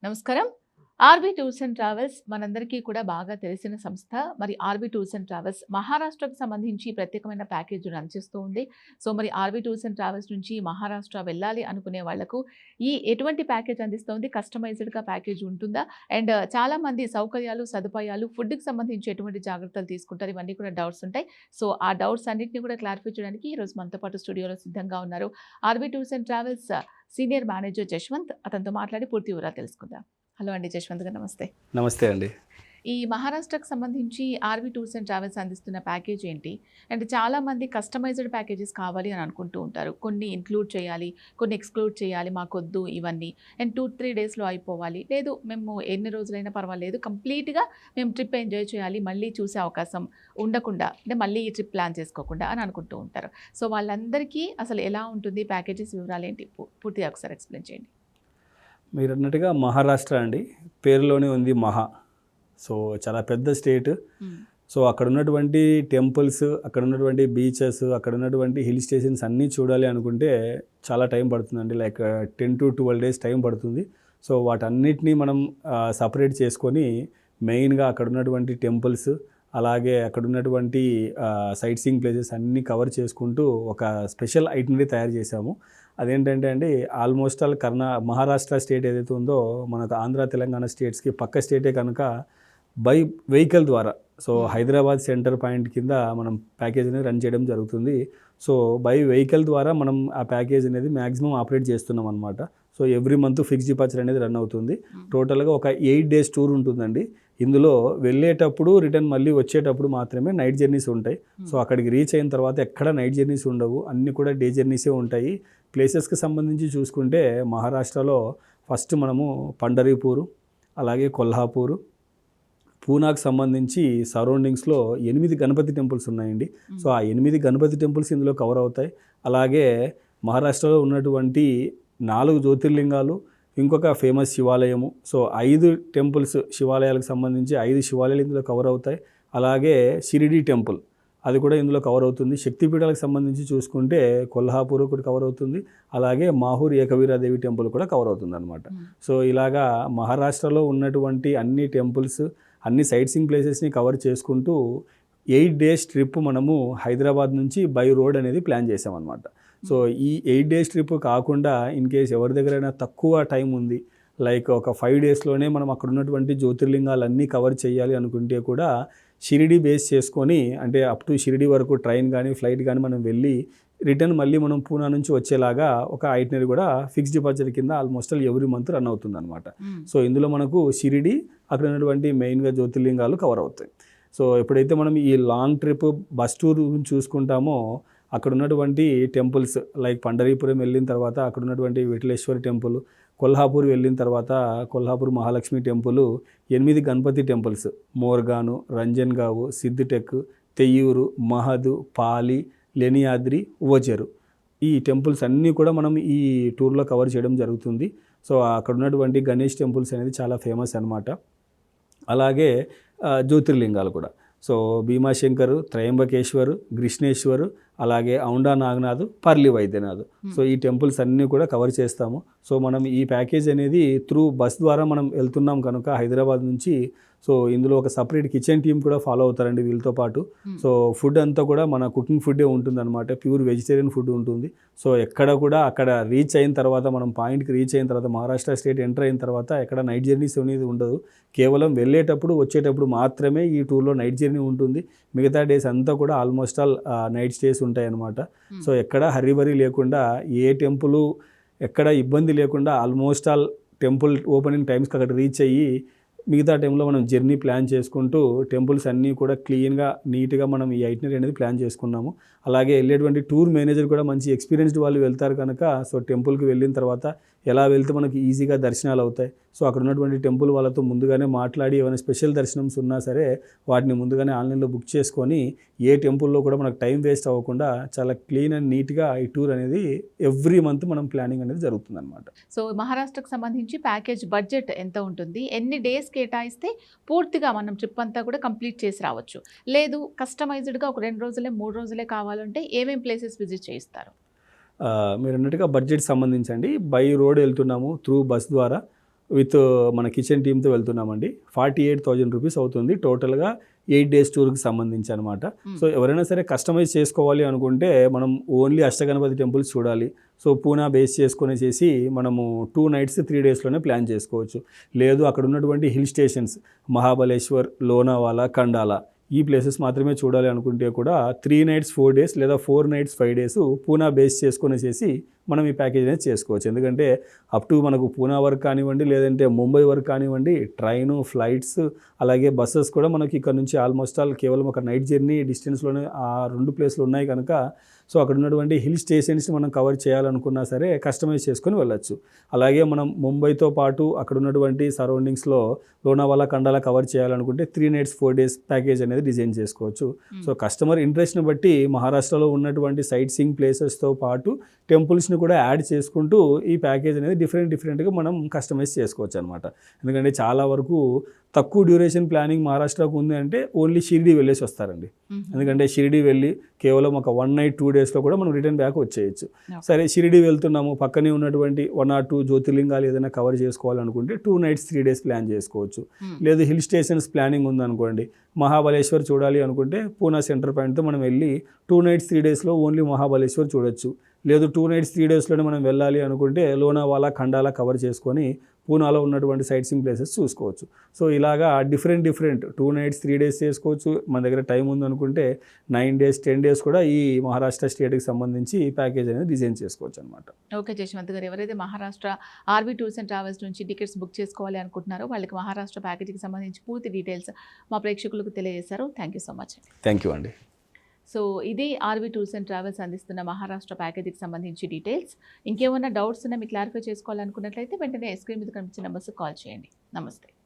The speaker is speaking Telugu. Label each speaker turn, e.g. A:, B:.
A: నమస్కారం. ఆర్‌బీ టూర్స్ అండ్ ట్రావెల్స్ మనందరికీ కూడా బాగా తెలిసిన సంస్థ. మరి ఆర్‌బీ టూర్స్ అండ్ ట్రావెల్స్ మహారాష్ట్రకు సంబంధించి ప్రత్యేకమైన ప్యాకేజ్ రన్ చేస్తూ ఉంది. సో, మరి ఆర్‌బీ టూర్స్ అండ్ ట్రావెల్స్ నుంచి మహారాష్ట్ర వెళ్ళాలి అనుకునే వాళ్ళకు ఎటువంటి ప్యాకేజ్ అందిస్తోంది? కస్టమైజ్డ్‌గా ప్యాకేజ్ ఉంటుందా? అండ్ చాలామంది సౌకర్యాలు, సదుపాయాలు, ఫుడ్‌కి సంబంధించి ఎటువంటి జాగ్రత్తలు తీసుకుంటారు? ఇవన్నీ కూడా డౌట్స్ ఉంటాయి. సో, ఆ డౌట్స్ అన్నిటిని కూడా క్లారిఫై చేయడానికి ఈరోజు మనతో పాటు స్టూడియోలో సిద్ధంగా ఉన్నారు. R B tours and travels senior manager Jaswanth. అతనితో మాట్లాడి పూర్తి వివరాలు తెలుసుకుందాం. హలో అండి జశ్వంత్ గారు, నమస్తే.
B: నమస్తే అండి.
A: ఈ మహారాష్ట్రకు సంబంధించి ఆర్‌వి టూర్స్ అండ్ ట్రావెల్స్ అందిస్తున్న ప్యాకేజ్ ఏంటి? అండ్ చాలామంది కస్టమైజ్డ్ ప్యాకేజెస్ కావాలి అని అనుకుంటూ ఉంటారు. కొన్ని ఇంక్లూడ్ చేయాలి, కొన్ని ఎక్స్‌క్లూడ్ చేయాలి, మాకొద్దు ఇవన్నీ. అండ్ 2-3 డేస్‌లో అయిపోవాలి. లేదు మేము ఎన్ని రోజులైనా పర్వాలేదు, కంప్లీట్‌గా మేము ట్రిప్ ఎంజాయ్ చేయాలి, మళ్ళీ చూసే అవకాశం ఉండకుండా, అంటే మళ్ళీ ఈ ట్రిప్ ప్లాన్ చేసుకోకుండా అని అనుకుంటూ ఉంటారు. సో, వాళ్ళందరికీ అసలు ఎలా ఉంటుంది ప్యాకేజెస్ వివరాలేంటి? పూర్తిగా ఒకసారి ఎక్స్‌ప్లెయిన్ చేయండి.
B: మీరన్నట్టుగా మహారాష్ట్ర అండి. పేరులోనే ఉంది మహా. సో, చాలా పెద్ద స్టేట్. సో, అక్కడ ఉన్నటువంటి టెంపుల్స్, అక్కడ ఉన్నటువంటి బీచెస్, అక్కడ ఉన్నటువంటి హిల్ స్టేషన్స్ అన్నీ చూడాలి అనుకుంటే చాలా టైం పడుతుందండి. లైక్ 10-12 డేస్ టైం పడుతుంది. సో, వాటన్నిటినీ మనం సపరేట్ చేసుకొని మెయిన్గా అక్కడ ఉన్నటువంటి టెంపుల్స్, అలాగే అక్కడ ఉన్నటువంటి సైట్ సీయింగ్ ప్లేసెస్ అన్నీ కవర్ చేసుకుంటూ ఒక స్పెషల్ ఐటినరీ తయారు చేశాము. అదేంటంటే అండి, ఆల్మోస్ట్ ఆల్ మహారాష్ట్ర స్టేట్ ఏదైతే ఉందో మనకు ఆంధ్ర, తెలంగాణ స్టేట్స్కి పక్క స్టేటే కనుక బై వెహికల్ ద్వారా, సో హైదరాబాద్ సెంటర్ పాయింట్ కింద మనం ప్యాకేజ్ అనేది రన్ చేయడం జరుగుతుంది. సో బై వెహికల్ ద్వారా మనం ఆ ప్యాకేజ్ అనేది మ్యాక్సిమం ఆపరేట్ చేస్తున్నాం అనమాట. So every month fixed departure అనేది రన్ అవుతుంది. టోటల్గా ఒక 8 డేస్ టూర్ ఉంటుందండి. ఇందులో వెళ్ళేటప్పుడు రిటర్న్ మళ్ళీ వచ్చేటప్పుడు మాత్రమే నైట్ జర్నీస్ ఉంటాయి. సో అక్కడికి రీచ్ అయిన తర్వాత ఎక్కడ నైట్ జర్నీస్ ఉండవు, అన్నీ కూడా డే జర్నీసే ఉంటాయి. ప్లేసెస్కి సంబంధించి చూసుకుంటే మహారాష్ట్రలో ఫస్ట్ మనము పండరీపూరు, అలాగే కొల్హాపూరు, పూనాకు సంబంధించి సరౌండింగ్స్లో 8 గణపతి టెంపుల్స్ ఉన్నాయండి. సో ఆ 8 గణపతి టెంపుల్స్ ఇందులో కవర్ అవుతాయి. అలాగే మహారాష్ట్రలో ఉన్నటువంటి 4 జ్యోతిర్లింగాలు, ఇంకొక ఫేమస్ శివాలయము. సో 5 టెంపుల్స్, శివాలయాలకు సంబంధించి 5 శివాలయాలు ఇందులో కవర్ అవుతాయి. అలాగే షిరిడి టెంపుల్, అది కూడా ఇందులో కవర్ అవుతుంది. శక్తిపీఠాలకు సంబంధించి చూసుకుంటే కొల్హాపూర్ ఒకటి కవర్ అవుతుంది. అలాగే మాహూర్ ఏకవీరాదేవి టెంపుల్ కూడా కవర్ అవుతుంది అనమాట. సో ఇలాగా మహారాష్ట్రలో ఉన్నటువంటి అన్ని టెంపుల్స్, అన్ని సైట్ సీయింగ్ ప్లేసెస్ని కవర్ చేసుకుంటూ 8 డేస్ ట్రిప్ మనము హైదరాబాద్ నుంచి బై రోడ్ అనేది ప్లాన్ చేసామన్నమాట. సో ఈ 8 డేస్ ట్రిప్ కాకుండా ఇన్ కేస్ ఎవరి దగ్గరైనా తక్కువ టైం ఉంది, లైక్ ఒక 5 డేస్లోనే మనం అక్కడ ఉన్నటువంటి జ్యోతిర్లింగాలన్నీ కవర్ చేయాలి అనుకుంటే కూడా షిరిడి బేస్ చేసుకొని, అంటే అప్ టు షిరిడి వరకు ట్రైన్ కానీ ఫ్లైట్ కానీ మనం వెళ్ళి రిటర్న్ మళ్ళీ మనం పూనా నుంచి వచ్చేలాగా ఒక ఐటినరీ కూడా ఫిక్స్డ్ డిపార్చర్ కింద ఆల్మోస్ట్ ఎవ్రీ మంత్ రన్ అవుతుంది అనమాట. సో ఇందులో మనకు షిరిడి, అక్కడ ఉన్నటువంటి మెయిన్గా జ్యోతిర్లింగాలు కవర్ అవుతాయి. సో ఎప్పుడైతే మనం ఈ లాంగ్ ట్రిప్ బస్ టూర్ చూసుకుంటామో అక్కడ ఉన్నటువంటి టెంపుల్స్ లైక్ పండరీపురం వెళ్ళిన తర్వాత అక్కడ ఉన్నటువంటి విఠలేశ్వరి టెంపుల్, కొల్హాపూర్ వెళ్ళిన తర్వాత కొల్హాపూర్ మహాలక్ష్మి టెంపుల్, 8 గణపతి టెంపుల్స్ మోర్గాను, రంజన్గావు, సిద్దిటెక్, తెయ్యూరు, మహదు, పాలి, లెనియాద్రి, ఓచెరు, ఈ టెంపుల్స్ అన్నీ కూడా మనం ఈ టూర్లో కవర్ చేయడం జరుగుతుంది. సో అక్కడ ఉన్నటువంటి గణేష్ టెంపుల్స్ అనేది చాలా ఫేమస్ అనమాట. అలాగే జ్యోతిర్లింగాలు కూడా, సో భీమాశంకరు, త్రయంబకేశ్వరు, కృష్ణేశ్వరు, అలాగే ఔండా నాగనాథ్, పర్లి వైద్యనాథ్. సో ఈ టెంపుల్స్ అన్నీ కూడా కవర్ చేస్తాము. సో మనం ఈ ప్యాకేజ్ అనేది త్రూ బస్ ద్వారా మనం వెళ్తున్నాం కనుక హైదరాబాద్ నుంచి, సో ఇందులో ఒక సపరేట్ కిచెన్ టీమ్ కూడా ఫాలో అవుతారండి వీళ్ళతో పాటు. సో ఫుడ్ అంతా కూడా మన కుకింగ్ ఫుడ్డే ఉంటుందన్నమాట, ప్యూర్ వెజిటేరియన్ ఫుడ్ ఉంటుంది. సో ఎక్కడ కూడా అక్కడ రీచ్ అయిన తర్వాత, మనం పాయింట్కి రీచ్ అయిన తర్వాత, మహారాష్ట్ర స్టేట్ ఎంటర్ అయిన తర్వాత ఎక్కడ నైట్ జర్నీస్ అనేది ఉండదు. కేవలం వెళ్ళేటప్పుడు వచ్చేటప్పుడు మాత్రమే ఈ టూర్లో నైట్ జర్నీ ఉంటుంది. మిగతా డేస్ అంతా కూడా ఆల్మోస్ట్ ఆల్ నైట్ స్టేస్ ఉంటాయి అన్నమాట. సో ఎక్కడ హరిబరీ లేకుండా, ఏ టెంపుల్ ఎక్కడ ఇబ్బంది లేకుండా ఆల్మోస్ట్ ఆల్ టెంపుల్ ఓపెనింగ్ టైమ్స్కి అక్కడ రీచ్ అయ్యి మిగతా టైంలో మనం జర్నీ ప్లాన్ చేసుకుంటూ టెంపుల్స్ అన్నీ కూడా క్లీన్గా నీట్గా మనం ఈ ఐటినరీ అనేది ప్లాన్ చేసుకున్నాము. అలాగే వెళ్ళేటువంటి టూర్ మేనేజర్ కూడా మంచి ఎక్స్పీరియన్స్డ్ వాళ్ళు వెళ్తారు కనుక, సో టెంపుల్కి వెళ్ళిన తర్వాత ఎలా వెళ్తే మనకి ఈజీగా దర్శనాలు అవుతాయి, సో అక్కడ ఉన్నటువంటి టెంపుల్ వాళ్ళతో ముందుగానే మాట్లాడి ఏమైనా స్పెషల్ దర్శనమ్స్ ఉన్నా సరే వాటిని ముందుగానే ఆన్లైన్లో బుక్ చేసుకొని ఏ టెంపుల్లో కూడా మనకు టైం వేస్ట్ అవ్వకుండా చాలా క్లీన్ అండ్ నీట్గా ఈ టూర్ అనేది ఎవ్రీ మంత్ మనం ప్లానింగ్ అనేది జరుగుతుంది అనమాట.
A: సో మహారాష్ట్రకు సంబంధించి ప్యాకేజ్ బడ్జెట్ ఎంత ఉంటుంది? ఎన్ని డేస్ కేటాయిస్తే పూర్తిగా మనం ట్రిప్ అంతా కూడా కంప్లీట్ చేసి రావచ్చు? లేదు కస్టమైజ్డ్గా ఒక 2 రోజులే 3 రోజులే కావాలంటే ఏమేమి ప్లేసెస్ విజిట్ చేయిస్తారు?
B: మీరు అన్నట్టుగా బడ్జెట్ సంబంధించండి, బై రోడ్ వెళ్తున్నాము త్రూ బస్ ద్వారా. విత్ మన కిచెన్ టీమ్తో వెళ్తున్నామండి. 48,000 రూపీస్ అవుతుంది టోటల్గా 8 డేస్ టూర్కి సంబంధించి అనమాట. సో ఎవరైనా సరే కస్టమైజ్ చేసుకోవాలి అనుకుంటే మనం ఓన్లీ అష్టగణపతి టెంపుల్స్ చూడాలి. సో పూనా బేస్ చేసుకునేసి మనము 2 నైట్స్ 3 డేస్లోనే ప్లాన్ చేసుకోవచ్చు. లేదు అక్కడ ఉన్నటువంటి హిల్ స్టేషన్స్ మహాబలేశ్వర్, లోనావాలా, ఖండాలా ఈ ప్లేసెస్ మాత్రమే చూడాలి అనుకుంటే కూడా 3 నైట్స్ 4 డేస్ లేదా 4 నైట్స్ 5 డేస్ పూనా బేస్ చేసుకునేసి మనం ఈ ప్యాకేజ్ అనేది చేసుకోవచ్చు. ఎందుకంటే అప్ టు మనకు పూనా వరకు కానివ్వండి, లేదంటే ముంబై వరకు కానివ్వండి, ట్రైను, ఫ్లైట్స్, అలాగే బస్సెస్ కూడా మనకి ఇక్కడ నుంచి ఆల్మోస్ట్ ఆల్ కేవలం ఒక నైట్ జర్నీ డిస్టెన్స్లోనే ఆ 2 ప్లేస్లు ఉన్నాయి కనుక సో అక్కడ ఉన్నటువంటి హిల్ స్టేషన్స్ని మనం కవర్ చేయాలనుకున్నా సరే కస్టమైజ్ చేసుకొని వెళ్ళొచ్చు. అలాగే మనం ముంబైతో పాటు అక్కడ ఉన్నటువంటి సరౌండింగ్స్లో లోనావాలా, ఖండాలా కవర్ చేయాలనుకుంటే 3 నైట్స్ 4 డేస్ ప్యాకేజ్ అనేది డిజైన్ చేసుకోవచ్చు. సో కస్టమర్ ఇంట్రెస్ట్ని బట్టి మహారాష్ట్రలో ఉన్నటువంటి సైట్ సీయింగ్ ప్లేసెస్తో పాటు టెంపుల్స్ని కూడా యాడ్ చేసుకుంటూ ఈ ప్యాకేజ్ అనేది డిఫరెంట్గా మనం కస్టమైజ్ చేసుకోవచ్చు అనమాట. ఎందుకంటే చాలా వరకు తక్కువ డ్యూరేషన్ ప్లానింగ్ మహారాష్ట్రకు ఉంది అంటే ఓన్లీ షిరిడి వెళ్ళేసి వస్తారండి. ఎందుకంటే షిరిడి వెళ్ళి కేవలం ఒక 1 నైట్ 2 డేస్లో కూడా మనం రిటర్న్ బ్యాక్ వచ్చేయచ్చు. సరే షిరిడి వెళ్తున్నాము, పక్కనే ఉన్నటువంటి 1 or 2 జ్యోతిర్లింగాలు ఏదైనా కవర్ చేసుకోవాలనుకుంటే 2 నైట్స్ 3 డేస్ ప్లాన్ చేసుకోవచ్చు. లేదు హిల్ స్టేషన్స్ ప్లానింగ్ ఉందనుకోండి, మహాబలేశ్వర్ చూడాలి అనుకుంటే పూనా సెంటర్ పాయింట్తో మనం వెళ్ళి 2 నైట్స్ 3 డేస్లో ఓన్లీ మహాబలేశ్వర్ చూడొచ్చు. లేదు 2 నైట్స్ 3 డేస్లోనే మనం వెళ్ళాలి అనుకుంటే లోనావాలా, ఖండాలా కవర్ చేసుకొని పూనాలో ఉన్నటువంటి సైట్ సీయింగ్ ప్లేసెస్ చూసుకోవచ్చు. సో ఇలాగా డిఫరెంట్ 2 నైట్స్ 3 డేస్ చేసుకోవచ్చు. మన దగ్గర టైం ఉందనుకుంటే 9 డేస్ 10 డేస్ కూడా ఈ మహారాష్ట్ర స్టేట్కి సంబంధించి ఈ ప్యాకేజ్ అనేది డిజైన్ చేసుకోవచ్చు అనమాట.
A: ఓకే జశ్వంత్ గారు, ఎవరైతే Maharashtra RB tours and travels నుంచి టికెట్స్ బుక్ చేసుకోవాలి అనుకుంటున్నారో వాళ్ళకి మహారాష్ట్ర ప్యాకేజీకి సంబంధించి పూర్తి డీటెయిల్స్ మా ప్రేక్షకులకు తెలియజేశారు. Thank you so much.
B: Thank you అండి.
A: సో ఇది ఆర్బీ టూర్స్ అండ్ ట్రావెల్స్ అందిస్తున్న మహారాష్ట్ర ప్యాకేజీకి సంబంధించి డీటెయిల్స్. ఇంకేమైనా డౌట్స్ ఉన్నా మీకు క్లారిఫై చేసుకోవాలనుకున్నట్లయితే వెంటనే స్క్రీన్ మీద కనిపించిన నెంబర్స్కి కాల్ చేయండి. నమస్తే.